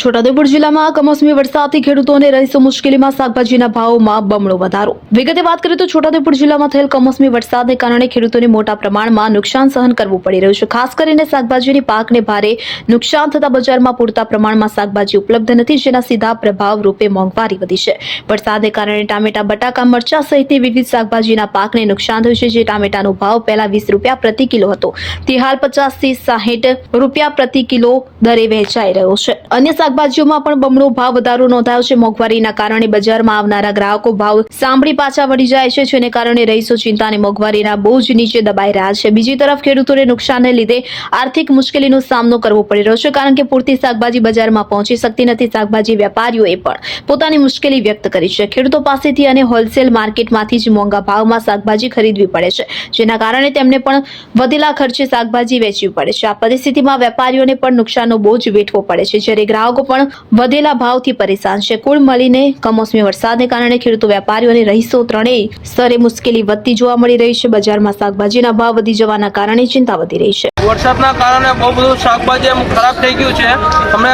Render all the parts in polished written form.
છોટાઉદેપુર જિલ્લામાં કમોસમી વરસાદથી ખેડૂતોને રહીશો મુશ્કેલીમાં શાકભાજીના ભાવમાં બમણો વધારો. વિગતે વાત કરીએ તો છોટાઉદેપુર જિલ્લામાં થયેલ કમોસમી વરસાદને કારણે ખેડૂતોને મોટા પ્રમાણમાં નુકસાન સહન કરવું પડી રહ્યું છે. ખાસ કરીને શાકભાજીની પાકને ભારે નુકસાન થતા બજારમાં પૂરતા પ્રમાણમાં શાકભાજી ઉપલબ્ધ નથી, જેના સીધા પ્રભાવ રૂપે મોંઘવારી વધી છે. વરસાદને કારણે ટામેટા, બટાકા, મરચા સહિતની વિવિધ શાકભાજીના પાકને નુકસાન થયું છે. જે ટામેટાનો ભાવ પહેલા 20 રૂપિયા પ્રતિ કિલો હતો, તે હાલ 50 થી 60 રૂપિયા પ્રતિ કિલો દરે વેચાઈ રહ્યો છે. અન્ય શાકભાજીઓમાં પણ બમણો ભાવ વધારો નોંધાયો છે. મોંઘવારીના કારણે બજારમાં આવનારા ગ્રાહકો ભાવ સાંભળી પાછા વળી જાય છે, જેને કારણે રહીશો ચિંતા અને મોંઘવારીના બોજ નીચે દબાઈ રહ્યા છે. બીજી તરફ ખેડૂતોને નુકસાનને લીધે આર્થિક મુશ્કેલીનો સામનો કરવો પડી રહ્યો છે, કારણ કે પૂરતી શાકભાજી બજારમાં પહોંચી શકતી નથી. શાકભાજી વેપારીઓએ પણ પોતાની મુશ્કેલી વ્યક્ત કરી છે. ખેડૂતો પાસેથી અને હોલસેલ માર્કેટમાંથી જ મોંઘા ભાવમાં શાકભાજી ખરીદવી પડે છે, જેના કારણે તેમને પણ વધેલા ખર્ચે શાકભાજી વેચવી પડે છે. આ પરિસ્થિતિમાં વેપારીઓને પણ નુકસાનનો બોજ વેઠવો પડે છે, જ્યારે ગ્રાહકો પણ વધેલા ભાવથી પરેશાન છે. કુલ મળીને કમોસમી વરસાદને કારણે ખેડૂતો, વેપારીઓ અને રહીશો ત્રણેય સ્તરે મુશ્કેલી વધતી જોવા મળી રહી છે. બજારમાં શાકભાજીના ભાવ વધી જવાના કારણે ચિંતા વધી રહી છે. વરસાદના કારણે બહુ બધું શાકભાજી એમ ખરાબ થઈ ગયું છે. અમને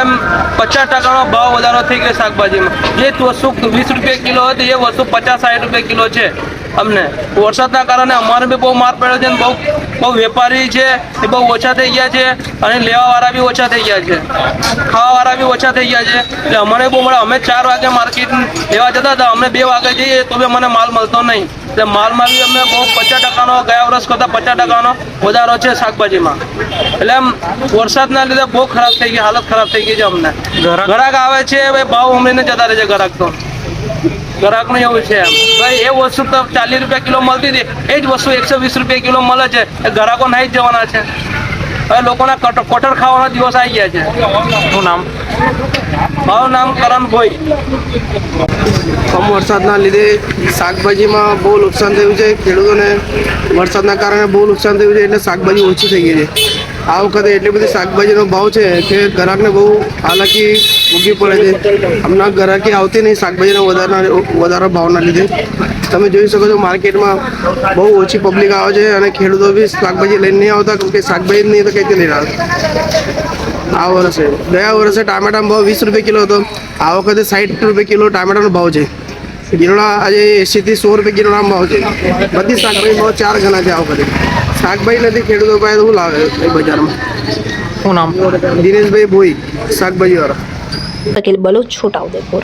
50% ભાવ વધારો થઈ ગયો શાકભાજીમાં. જે વસ્તુ 20 રૂપિયા કિલો હતી એ વસ્તુ 50-60 રૂપિયા કિલો છે. અમને વરસાદના કારણે અમારે બી બહુ માર પડ્યો છે. બહુ વેપારી છે એ બહુ ઓછા થઈ ગયા છે, અને લેવાવાળા બી ઓછા થઈ ગયા છે, ખાવાવાળા બી ઓછા થઈ ગયા છે. એટલે અમને બહુ મળે. અમે 4 વાગે માર્કેટ લેવા જતા હતા, અમને 2 વાગે જઈએ તો બી અમને માલ મળતો નહીં. એટલે માલમાં બી અમને બહુ 50%નો, ગયા વર્ષ કરતાં 50%નો વધારો છે શાકભાજીમાં. એટલે એમ વરસાદના લીધે બહુ ખરાબ થઈ ગઈ, હાલત ખરાબ થઈ ગઈ છે. અમને ગ્રાહક આવે છે, ભાવ અમને જતા રહે છે. ગ્રાહકનું એવું છે. એમ ભાઈ એ વસ્તુ તો 40 રૂપિયા કિલો મળતી હતી, એ જ વસ્તુ 120 રૂપિયા કિલો મળે છે. એ ગ્રાહકો નહીં જ જવાના છે. હવે લોકોના કોટર ખાવાના દિવસ આવી ગયા છે. શું નામ? મારું નામ કરણભાઈ. કમ વરસાદના લીધે શાકભાજીમાં બહુ નુકસાન થયું છે. ખેડૂતોને વરસાદના કારણે બહુ નુકસાન થયું છે, એટલે શાકભાજી ઓછી થઈ ગઈ છે. આ વખતે એટલી બધી શાકભાજીનો ભાવ છે કે ગ્રાહકને બહુ હાલાકી ભોગવી પડે છે. હમણાં ગ્રાહકી આવતી નહીં શાકભાજીના વધારા ભાવના લીધે. તમે જોઈ શકો છો માર્કેટમાં બહુ ઓછી પબ્લિક આવે છે, અને ખેડૂતો બી શાકભાજી લઈને નહીં આવતા, કેમ કે શાકભાજી નહીં તો કઈથી લઈને આવતા. આ વર્ષે, ગયા વર્ષે ટામેટાનો ભાવ 20 રૂપિયા કિલો હતો. આ વખતે 60 રૂપિયા કિલો ટામેટાનો ભાવ છે. ગીરોડા આજે 80 થી 100 રૂપિયા કિલોનો ભાવ છે. બધી શાકભાજી ભાવ 4 ગણા છે. આ વખતે શાકભાજી નથી, ખેડૂતો પાસે શું લાવે બજારમાં. શું નામ? દિનેશભાઈ ભોઈ, શાકભાજી વાળા. અકિલ બલોચ, છોટાઉદેપુર.